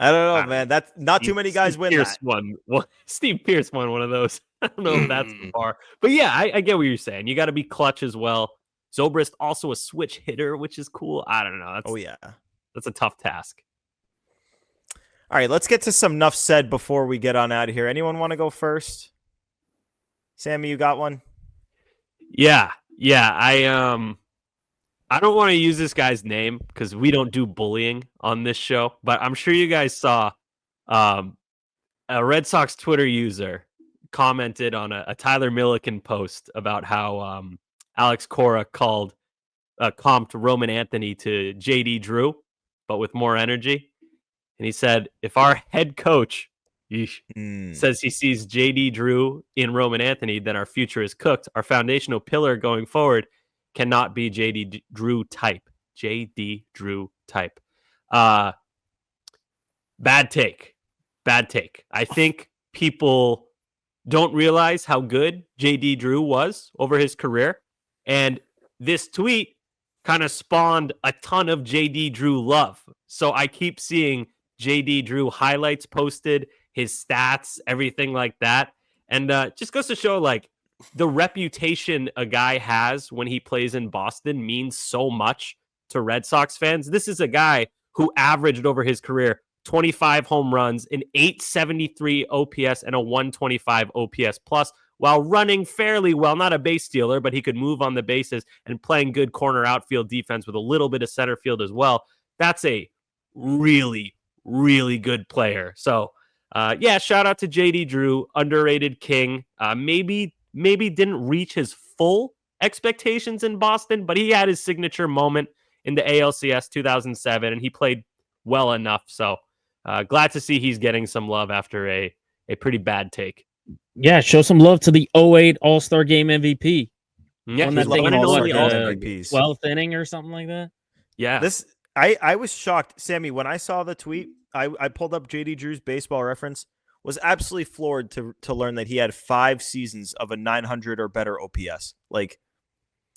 don't know, man. That's not too many guys win that. Steve Pierce won one of those. I don't know if that's far, but yeah, I get what you're saying. You got to be clutch as well. Zobrist also a switch hitter, which is cool. I don't know. That's a tough task. All right, let's get to some enough said before we get on out of here. Anyone want to go first? Sammy, you got one? Yeah. I don't want to use this guy's name because we don't do bullying on this show, but I'm sure you guys saw a Red Sox Twitter user commented on a Tyler Milliken post about how Alex Cora comped Roman Anthony to JD Drew, but with more energy. And he said, if our head coach says he sees JD Drew in Roman Anthony, then our future is cooked. Our foundational pillar going forward cannot be JD Drew type. JD Drew type. Bad take. I think people don't realize how good JD Drew was over his career. And this tweet kind of spawned a ton of JD Drew love. So I keep seeing JD Drew highlights posted, his stats, everything like that. And just goes to show like the reputation a guy has when he plays in Boston means so much to Red Sox fans. This is a guy who averaged over his career 25 home runs, an 873 OPS, and a 125 OPS plus, while running fairly well. Not a base stealer, but he could move on the bases and playing good corner outfield defense with a little bit of center field as well. That's a really, really good player. So, shout out to JD Drew, underrated king. Maybe didn't reach his full expectations in Boston, but he had his signature moment in the ALCS 2007, and he played well enough. So glad to see he's getting some love after a pretty bad take. Yeah, show some love to the 08 All-Star Game MVP. Yeah, won that thing in MVPs. 12th inning or something like that. Yeah. I was shocked, Sammy, when I saw the tweet. I pulled up JD Drew's baseball reference. Was absolutely floored to learn that he had 5 seasons of a 900 or better OPS. Like,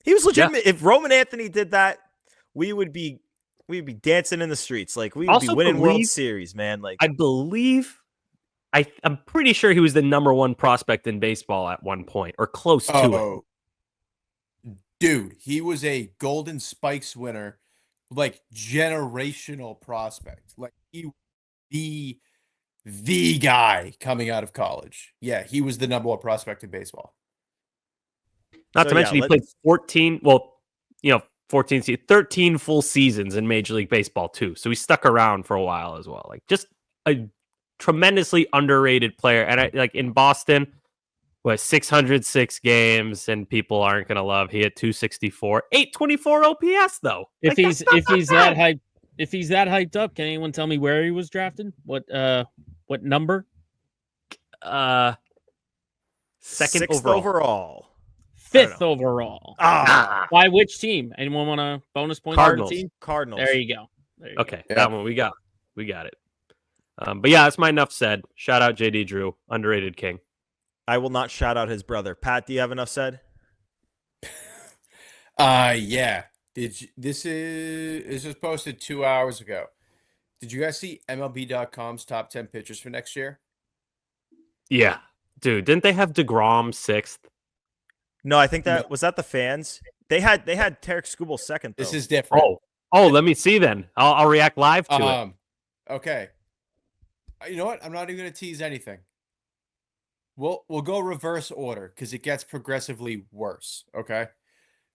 he was legitimate. Yeah. If Roman Anthony did that, we'd be dancing in the streets. Like, we would be winning World Series, man. Like, I'm pretty sure he was the number 1 prospect in baseball at one point, or close to it. Dude, he was a Golden Spikes winner, like generational prospect. Like, he the guy coming out of college. Yeah, he was the number one prospect in baseball. Not to mention he played 14, 13 full seasons in Major League Baseball too. So he stuck around for a while as well. Like just a tremendously underrated player. And like in Boston, 606 games, and people aren't gonna love. He had 264, 824 OPS though. If he's that hyped up, can anyone tell me where he was drafted? What number? Second Sixth overall. overall. 5th overall. By which team? Anyone want a bonus point? Cardinals. Cardinals. There you go. Okay, that one we got it. But yeah, that's my enough said. Shout out JD Drew, underrated king. I will not shout out his brother. Pat, do you have enough said? Yeah. This was posted 2 hours ago. Did you guys see MLB.com's top 10 pitchers for next year? Yeah, dude. Didn't they have DeGrom 6th? No, I think that was that the fans. They had Tarek Skubal 2nd. Though. This is different. Oh, let me see then. I'll react live to it. Okay. You know what? I'm not even going to tease anything. We'll go reverse order because it gets progressively worse. Okay.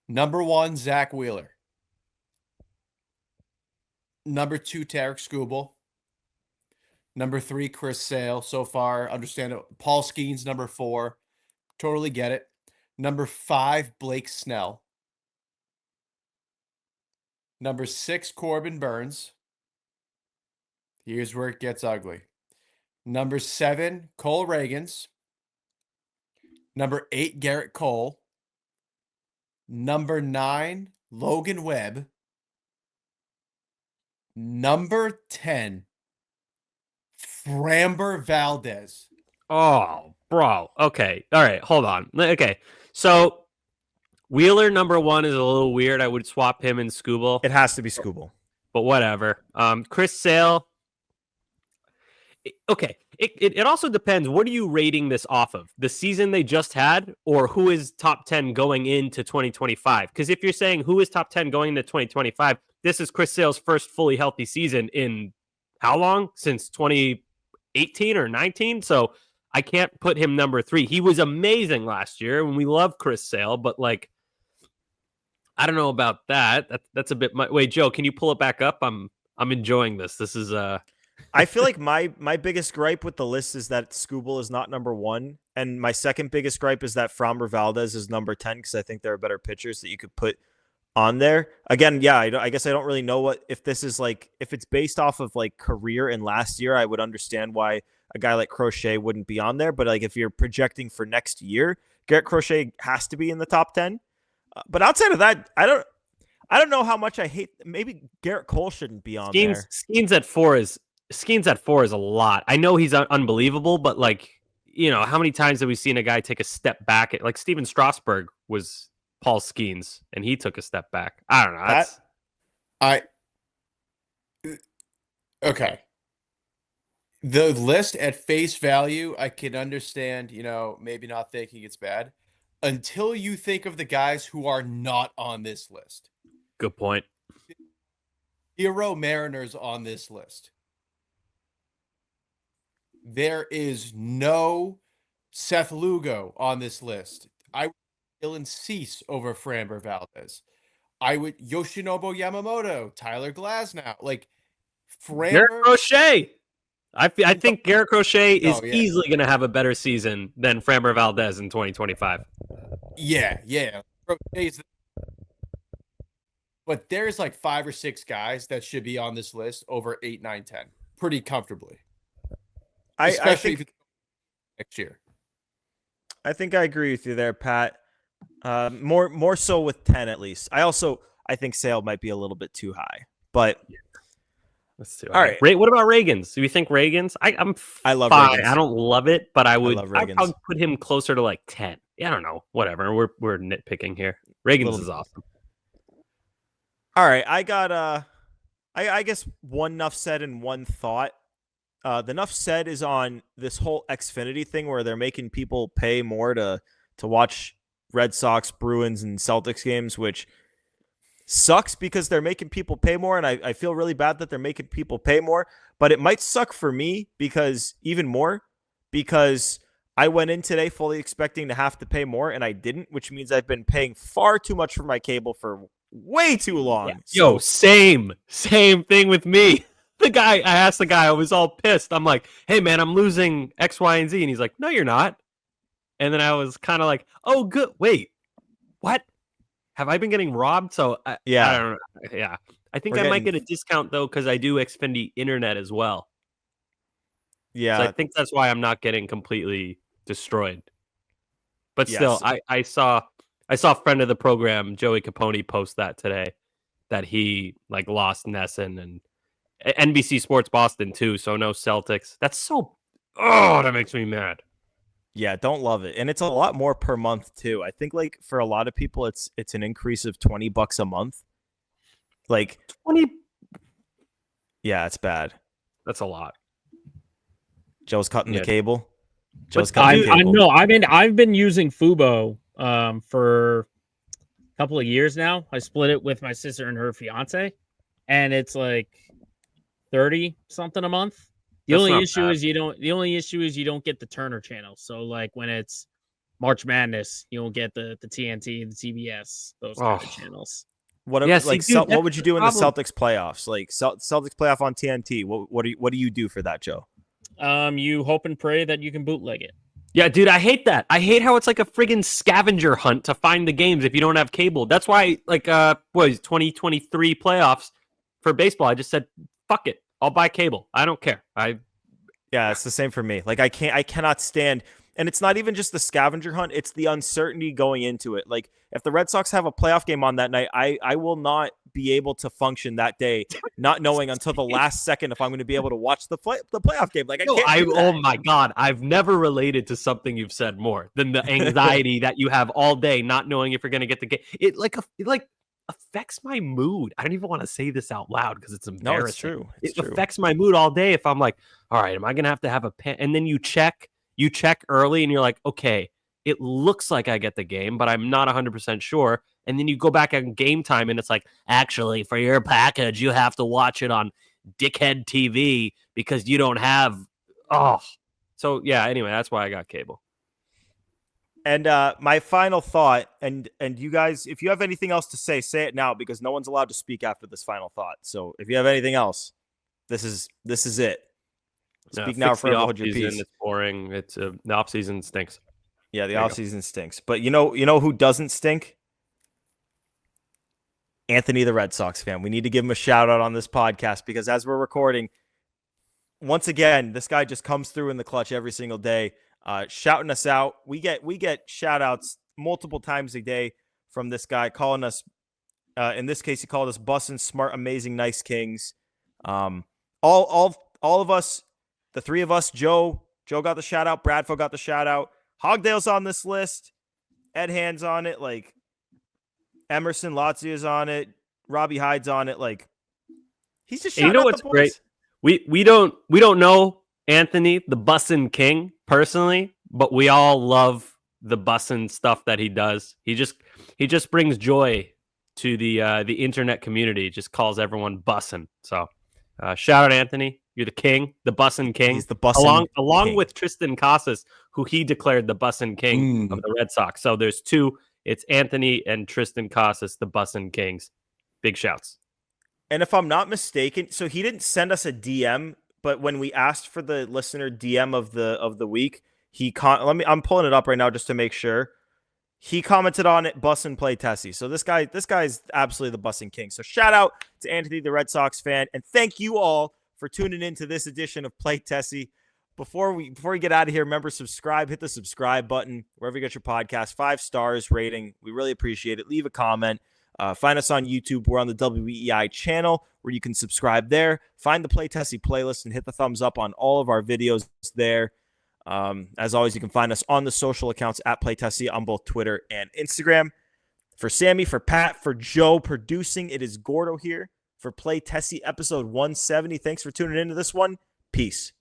Number 1, Zach Wheeler. Number 2, Tarek Skubal. Number 3, Chris Sale. So far, understand it. Paul Skeens, number 4. Totally get it. Number 5, Blake Snell. Number 6, Corbin Burns. Here's where it gets ugly. Number 7, Cole Reagans. Number 8, Garrett Cole. Number 9, Logan Webb. Number 10, Framber Valdez. Oh, bro. Okay. All right. Hold on. Okay. So Wheeler number 1 is a little weird. I would swap him and Skubal. It has to be Skubal. But whatever. Chris Sale. Okay. It also depends. What are you rating this off of? The season they just had, or who is top 10 going into 2025? Because if you're saying who is top 10 going into 2025, this is Chris Sale's first fully healthy season in how long? Since 2018 or 19? So I can't put him number 3. He was amazing last year, and we love Chris Sale, but like, I don't know about that. That's a bit. Wait, Joe, can you pull it back up? I'm enjoying this. This is I feel like my biggest gripe with the list is that Skubal is not number 1, and my second biggest gripe is that Framber Valdez is number 10 because I think there are better pitchers that you could put on there. Again, yeah, I guess I don't really know if this is like if it's based off of like career and last year. I would understand why a guy like Crochet wouldn't be on there, but like if you're projecting for next year, Garrett Crochet has to be in the top 10. But outside of that, I don't know how much I hate. Maybe Garrett Cole shouldn't be on there. Skeens at 4 is a lot. I know he's unbelievable, but like, you know, how many times have we seen a guy take a step back? Like Steven Strasburg was Paul Skeens, and he took a step back. I don't know. Okay. The list at face value, I can understand, maybe not thinking it's bad until you think of the guys who are not on this list. Good point. 0 Mariners on this list. There is no Seth Lugo on this list. I would Dylan Cease over Framber Valdez. I would Yoshinobu Yamamoto, Tyler Glasnow, like Framber. Garrett Crochet. I think Garrett Crochet is easily going to have a better season than Framber Valdez in 2025. Yeah. But there's like 5 or 6 guys that should be on this list over 8, 9, 10 pretty comfortably. I think next year. I think I agree with you there, Pat. More so with 10 at least. I think Sale might be a little bit too high, but let's see. All right. What about Reagans? Do you think Reagans? I love fine. Reagans. I don't love it, but I'd put him closer to like 10. Yeah, I don't know. Whatever. We're nitpicking here. Reagans is awesome. All right. I got I guess one enough said and one thought. The enough said is on this whole Xfinity thing where they're making people pay more to watch Red Sox, Bruins, and Celtics games, which sucks because they're making people pay more, and I feel really bad that they're making people pay more. But it might suck for me because I went in today fully expecting to have to pay more, and I didn't, which means I've been paying far too much for my cable for way too long. Yeah. Yo, same thing with me. I asked the guy, I was all pissed. I'm like, hey man, I'm losing X, Y, and Z. And he's like, no, you're not. And then I was kind of like, oh, good. Wait, what? Have I been getting robbed? So I don't know. Yeah. I think I might get a discount though, because I do Xfinity internet as well. Yeah. So I think that's why I'm not getting completely destroyed. But still, I saw a friend of the program, Joey Capone, post that today, that he like lost Nesson and NBC Sports Boston too. So no Celtics. That makes me mad. Yeah, don't love it. And it's a lot more per month too. I think like for a lot of people it's an increase of $20 a month. Like 20. Yeah, it's bad. That's a lot. Joe's cutting the cable. I know. I've been using Fubo for a couple of years now. I split it with my sister and her fiance, and it's like 30 something a month. The only issue is you don't get the Turner channel. So like when it's March Madness, you don't get the TNT, the TBS, those kind of channels. What would you do in the Celtics playoffs? Like Celtics playoff on TNT. What do you do for that, Joe? You hope and pray that you can bootleg it. Yeah, dude, I hate that. I hate how it's like a friggin' scavenger hunt to find the games if you don't have cable. That's why, like, 2023 playoffs for baseball, I just said, fuck it. I'll buy cable. I don't care. Yeah, it's the same for me. Like, I cannot stand, and it's not even just the scavenger hunt, it's the uncertainty going into it. Like, if the Red Sox have a playoff game on that night, I will not be able to function that day, not knowing until the last second if I'm going to be able to watch the playoff game. Like, oh my God, I've never related to something you've said more than the anxiety that you have all day, not knowing if you're going to get the game. It affects my mood. I don't even want to say this out loud because it's embarrassing. No, it's true. It affects my mood all day if I'm like, all right, am I going to have a pen? And then you check early and you're like, okay, it looks like I get the game, but I'm not 100% sure. And then you go back on game time and it's like, actually, for your package, you have to watch it on Dickhead TV because you don't have. So yeah, anyway, that's why I got cable. And my final thought, and you guys, if you have anything else to say it now, because no one's allowed to speak after this final thought. So if you have anything else, this is it. Speak now, forever hold your peace. It's boring. The offseason stinks. Yeah, the offseason stinks. But you know who doesn't stink? Anthony, the Red Sox fan. We need to give him a shout out on this podcast because as we're recording, once again, this guy just comes through in the clutch every single day, shouting us out. We get shout outs multiple times a day from this guy calling us. In this case, he called us bussin' smart, amazing, nice kings. All of us, the three of us, Joe got the shout out. Bradford got the shout out. Hogdale's on this list. Ed Hand's on it. Like Emerson Lazio's on it. Robbie Hyde's on it. Like he's just shouting out what's the boys. great? We don't know Anthony, the bussin' king, personally, but we all love the bussin' stuff that he does. He just brings joy to the internet community. Just calls everyone bussin'. So shout out Anthony. You're the king, the bussin' king. He's the bussin' along king. with Tristan Casas, who he declared the bussin' king of the Red Sox. So there's two. It's Anthony and Tristan Casas, the bussin' kings. Big shouts. And if I'm not mistaken, so he didn't send us a DM, but when we asked for the listener DM of the week, I'm pulling it up right now just to make sure. He commented on it, bussin' play Tessie. So this guy's absolutely the bussin' king. So shout out to Anthony, the Red Sox fan, and thank you all for tuning in to this edition of Play Tessie. Before we get out of here, remember, hit the subscribe button wherever you get your podcast. 5 stars rating. We really appreciate it. Leave a comment. Find us on YouTube. We're on the WEI channel where you can subscribe there. Find the Play Tessie playlist and hit the thumbs up on all of our videos there. As always, you can find us on the social accounts at Play Tessie on both Twitter and Instagram. For Sammy, for Pat, for Joe producing, it is Gordo here for Play Tessie episode 170. Thanks for tuning into this one. Peace.